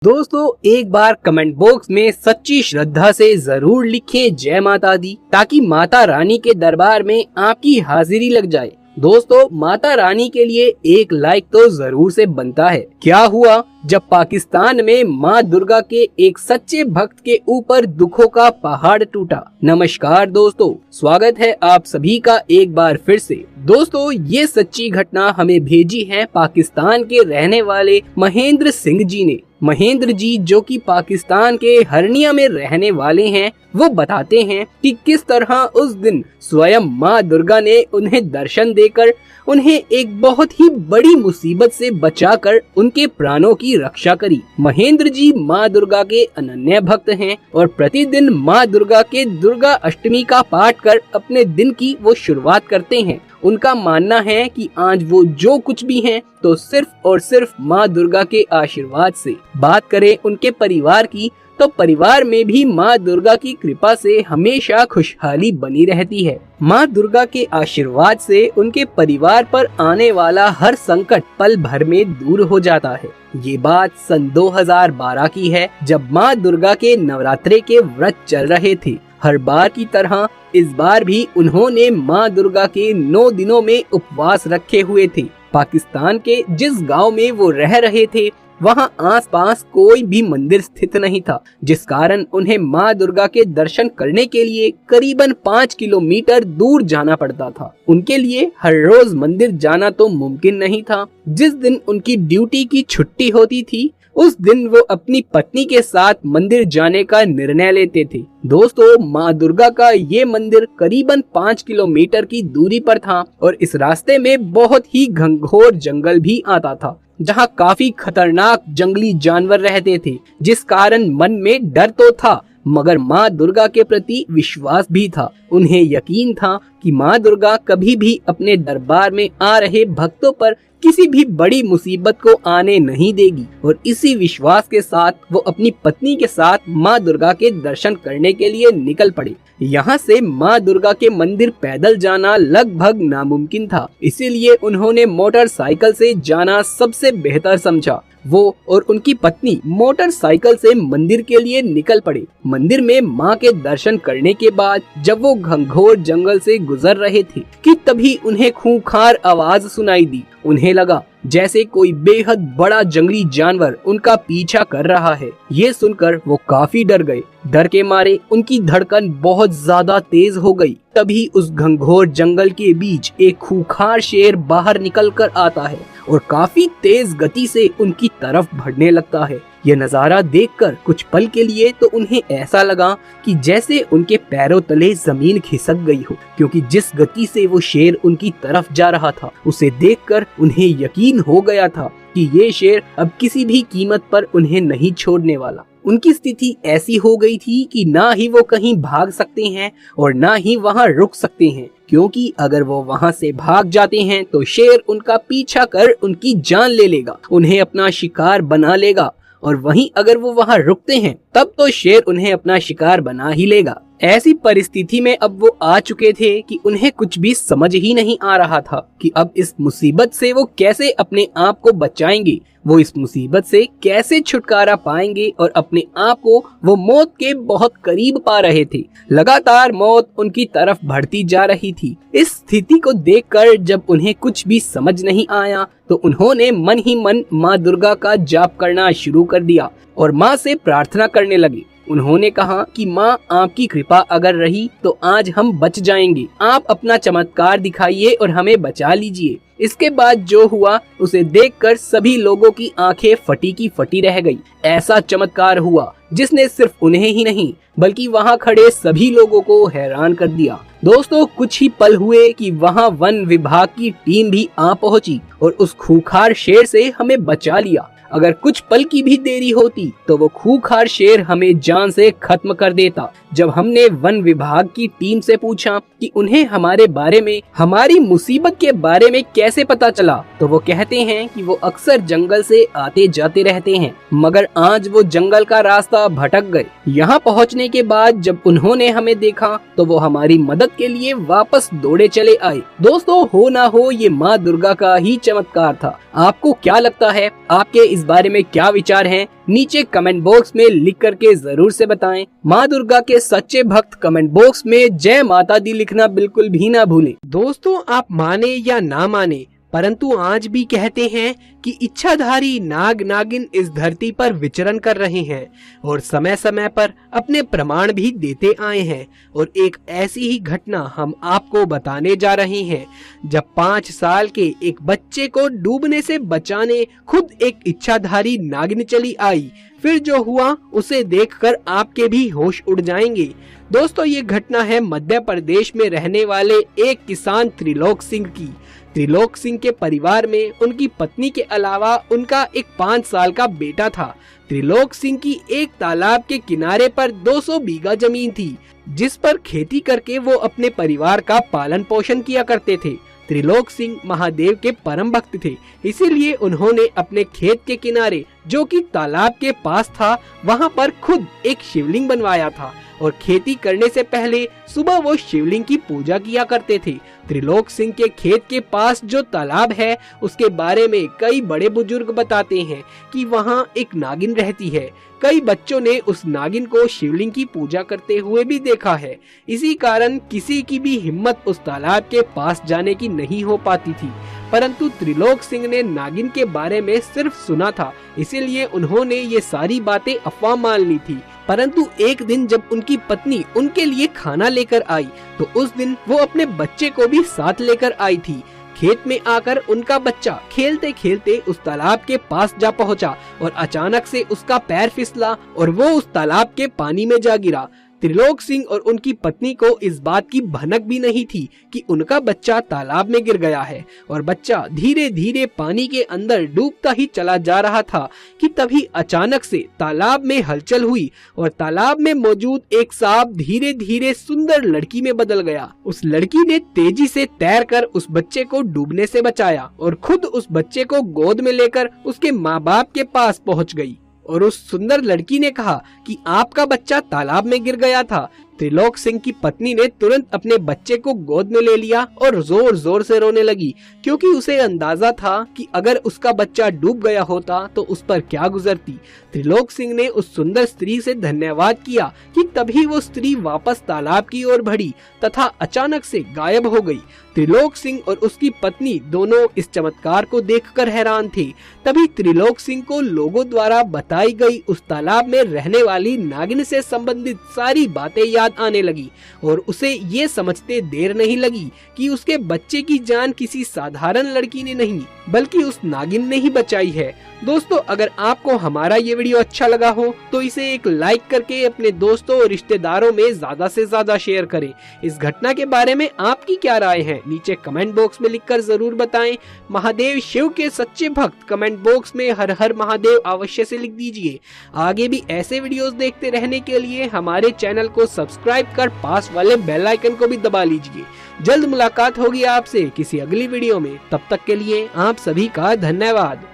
दोस्तों एक बार comment box में सच्ची श्रद्धा से जरूर लिखें जय माता दी, ताकि माता रानी के दरबार में आपकी हाजिरी लग जाए। दोस्तों माता रानी के लिए एक लाइक तो जरूर से बनता है। क्या हुआ जब पाकिस्तान में माँ दुर्गा के एक सच्चे भक्त के ऊपर दुखों का पहाड़ टूटा। नमस्कार दोस्तों, स्वागत है आप सभी का एक बार फिर से। दोस्तों ये सच्ची घटना हमें भेजी है पाकिस्तान के रहने वाले महेंद्र सिंह जी ने। महेंद्र जी जो कि पाकिस्तान के हरनिया में रहने वाले हैं, वो बताते हैं कि किस तरह उस दिन स्वयं माँ दुर्गा ने उन्हें दर्शन देकर उन्हें एक बहुत ही बड़ी मुसीबत से बचाकर उनके प्राणों की रक्षा करी। महेंद्र जी माँ दुर्गा के अनन्य भक्त हैं और प्रतिदिन माँ दुर्गा के दुर्गा अष्टमी का पाठ कर अपने दिन की वो शुरुआत करते हैं। उनका मानना है कि आज वो जो कुछ भी हैं तो सिर्फ और सिर्फ माँ दुर्गा के आशीर्वाद से। बात करें उनके परिवार की तो परिवार में भी माँ दुर्गा की कृपा से हमेशा खुशहाली बनी रहती है। माँ दुर्गा के आशीर्वाद से उनके परिवार पर आने वाला हर संकट पल भर में दूर हो जाता है। ये बात सन 2012 की है, जब माँ दुर्गा के नवरात्रे के व्रत चल रहे थे। हर बार की तरह इस बार भी उन्होंने माँ दुर्गा के 9 दिनों में उपवास रखे हुए थे। पाकिस्तान के जिस गांव में वो रह रहे थे वहां आसपास कोई भी मंदिर स्थित नहीं था, जिस कारण उन्हें माँ दुर्गा के दर्शन करने के लिए करीबन 5 किलोमीटर दूर जाना पड़ता था। उनके लिए हर रोज मंदिर जाना तो मुमकिन नहीं था। जिस दिन उनकी ड्यूटी की छुट्टी होती थी उस दिन वो अपनी पत्नी के साथ मंदिर जाने का निर्णय लेते थे। दोस्तों माँ दुर्गा का ये मंदिर करीबन 5 किलोमीटर की दूरी पर था और इस रास्ते में बहुत ही घंघोर जंगल भी आता था, जहाँ काफी खतरनाक जंगली जानवर रहते थे, जिस कारण मन में डर तो था मगर माँ दुर्गा के प्रति विश्वास भी था। उन्हें यकीन था कि माँ दुर्गा कभी भी अपने दरबार में आ रहे भक्तों पर किसी भी बड़ी मुसीबत को आने नहीं देगी और इसी विश्वास के साथ वो अपनी पत्नी के साथ माँ दुर्गा के दर्शन करने के लिए निकल पड़े। यहाँ से माँ दुर्गा के मंदिर पैदल जाना लगभग नामुमकिन था, इसीलिए उन्होंने मोटरसाइकिल से जाना सबसे बेहतर समझा। वो और उनकी पत्नी मोटरसाइकिल से मंदिर के लिए निकल पड़े। मंदिर में माँ के दर्शन करने के बाद जब वो घंघोर जंगल से गुजर रहे थे कि तभी उन्हें खूंखार आवाज सुनाई दी। उन्हें लगा जैसे कोई बेहद बड़ा जंगली जानवर उनका पीछा कर रहा है। ये सुनकर वो काफी डर गए। डर के मारे उनकी धड़कन बहुत ज्यादा तेज हो गई। तभी उस घंघोर जंगल के बीच एक खूंखार शेर बाहर निकल कर आता है और काफी तेज गति से उनकी तरफ बढ़ने लगता है। यह नजारा देखकर कुछ पल के लिए तो उन्हें ऐसा लगा कि जैसे उनके पैरों तले जमीन खिसक गई हो, क्योंकि जिस गति से वो शेर उनकी तरफ जा रहा था उसे देखकर उन्हें यकीन हो गया था कि ये शेर अब किसी भी कीमत पर उन्हें नहीं छोड़ने वाला। उनकी स्थिति ऐसी हो गई थी कि ना ही वो कहीं भाग सकते हैं और ना ही वहां रुक सकते हैं, क्योंकि अगर वो वहां से भाग जाते हैं तो शेर उनका पीछा कर उनकी जान ले लेगा, उन्हें अपना शिकार बना लेगा, और वहीं अगर वो वहां रुकते हैं तब तो शेर उन्हें अपना शिकार बना ही लेगा। ऐसी परिस्थिति में अब वो आ चुके थे कि उन्हें कुछ भी समझ ही नहीं आ रहा था कि अब इस मुसीबत से वो कैसे अपने आप को बचाएंगे, वो इस मुसीबत से कैसे छुटकारा पाएंगे और अपने आप को वो मौत के बहुत करीब पा रहे थे। लगातार मौत उनकी तरफ बढ़ती जा रही थी। इस स्थिति को देखकर जब उन्हें कुछ भी समझ नहीं आया तो उन्होंने मन ही मन माँ दुर्गा का जाप करना शुरू कर दिया और माँ से प्रार्थना करने लगे। उन्होंने कहा कि माँ आपकी कृपा अगर रही तो आज हम बच जाएंगे, आप अपना चमत्कार दिखाइए और हमें बचा लीजिए। इसके बाद जो हुआ उसे देखकर सभी लोगों की आंखें फटी की फटी रह गई। ऐसा चमत्कार हुआ जिसने सिर्फ उन्हें ही नहीं बल्कि वहां खड़े सभी लोगों को हैरान कर दिया। दोस्तों कुछ ही पल हुए कि वहां वन विभाग की टीम भी आ पहुंची और उस खूंखार शेर से हमें बचा लिया। अगर कुछ पल की भी देरी होती तो वो खूंखार शेर हमें जान से खत्म कर देता। जब हमने वन विभाग की टीम से पूछा कि उन्हें हमारे बारे में, हमारी मुसीबत के बारे में कैसे पता चला, तो वो कहते हैं कि वो अक्सर जंगल से आते जाते रहते हैं, मगर आज वो जंगल का रास्ता भटक गए। यहाँ पहुँचने के बाद जब उन्होंने हमें देखा तो वो हमारी मदद के लिए वापस दौड़े चले आए। दोस्तों हो ना हो ये माँ दुर्गा का ही चमत्कार था। आपको क्या लगता है? आपके इस बारे में क्या विचार हैं नीचे कमेंट बॉक्स में लिख करके जरूर से बताएं। माँ दुर्गा के सच्चे भक्त कमेंट बॉक्स में जय माता दी लिखना बिल्कुल भी ना भूलें। दोस्तों, आप माने या ना माने, परंतु आज भी कहते हैं कि इच्छाधारी नाग नागिन इस धरती पर विचरण कर रहे हैं और समय समय पर अपने प्रमाण भी देते आए हैं। और एक ऐसी ही घटना हम आपको बताने जा रहे हैं, जब 5 साल के एक बच्चे को डूबने से बचाने खुद एक इच्छाधारी नागिन चली आई। फिर जो हुआ उसे देखकर आपके भी होश उड़ जाएंगे। दोस्तों, ये घटना है मध्य प्रदेश में रहने वाले एक किसान त्रिलोक सिंह की। त्रिलोक सिंह के परिवार में उनकी पत्नी के अलावा उनका एक 5 साल का बेटा था। त्रिलोक सिंह की एक तालाब के किनारे पर 200 बीघा जमीन थी, जिस पर खेती करके वो अपने परिवार का पालन पोषण किया करते थे। त्रिलोक सिंह महादेव के परम भक्त थे, इसीलिए उन्होंने अपने खेत के किनारे, जो कि तालाब के पास था, वहां पर खुद एक शिवलिंग बनवाया था और खेती करने से पहले सुबह वो शिवलिंग की पूजा किया करते थे। त्रिलोक सिंह के खेत के पास जो तालाब है, उसके बारे में कई बड़े बुजुर्ग बताते हैं कि वहाँ एक नागिन रहती है। कई बच्चों ने उस नागिन को शिवलिंग की पूजा करते हुए भी देखा है। इसी कारण किसी की भी हिम्मत उस तालाब के पास जाने की नहीं हो पाती थी। परंतु त्रिलोक सिंह ने नागिन के बारे में सिर्फ सुना था, इसीलिए उन्होंने ये सारी बातें अफवाह मान ली थी। परंतु एक दिन जब उनकी पत्नी उनके लिए खाना लेकर आई, तो उस दिन वो अपने बच्चे को भी साथ लेकर आई थी। खेत में आकर उनका बच्चा खेलते खेलते उस तालाब के पास जा पहुंचा और अचानक से उसका पैर फिसला और वो उस तालाब के पानी में जा गिरा। त्रिलोक सिंह और उनकी पत्नी को इस बात की भनक भी नहीं थी कि उनका बच्चा तालाब में गिर गया है और बच्चा धीरे धीरे पानी के अंदर डूबता ही चला जा रहा था कि तभी अचानक से तालाब में हलचल हुई और तालाब में मौजूद एक सांप धीरे धीरे सुंदर लड़की में बदल गया। उस लड़की ने तेजी से तैरकर उस बच्चे को डूबने से बचाया और खुद उस बच्चे को गोद में लेकर उसके माँ बाप के पास पहुँच गई और उस सुंदर लड़की ने कहा कि आपका बच्चा तालाब में गिर गया था। त्रिलोक सिंह की पत्नी ने तुरंत अपने बच्चे को गोद में ले लिया और जोर जोर से रोने लगी, क्योंकि उसे अंदाजा था कि अगर उसका बच्चा डूब गया होता तो उस पर क्या गुजरती। त्रिलोक सिंह ने उस सुंदर स्त्री से धन्यवाद किया कि तभी वो स्त्री वापस तालाब की ओर बढ़ी तथा अचानक से गायब हो गई। त्रिलोक सिंह और उसकी पत्नी दोनों इस चमत्कार को देखकर हैरान थे। तभी त्रिलोक सिंह को लोगों द्वारा बताई गई उस तालाब में रहने वाली नागिन से संबंधित सारी बातें याद आने लगी और उसे ये समझते देर नहीं लगी कि उसके बच्चे की जान किसी साधारण लड़की ने नहीं बल्कि उस नागिन ने ही बचाई है। दोस्तों, अगर आपको हमारा ये वीडियो अच्छा लगा हो तो इसे एक लाइक करके अपने दोस्तों और रिश्तेदारों में ज्यादा से ज्यादा शेयर करें। इस घटना के बारे में आपकी क्या राय है नीचे कमेंट बॉक्स में लिखकर जरूर बताएं। महादेव शिव के सच्चे भक्त कमेंट बॉक्स में हर हर महादेव अवश्य से लिख दीजिए। आगे भी ऐसे वीडियोस देखते रहने के लिए हमारे चैनल को सब्सक्राइब कर पास वाले बेल आइकन को भी दबा लीजिए। जल्द मुलाकात होगी आपसे किसी अगली वीडियो में। तब तक के लिए आप सभी का धन्यवाद।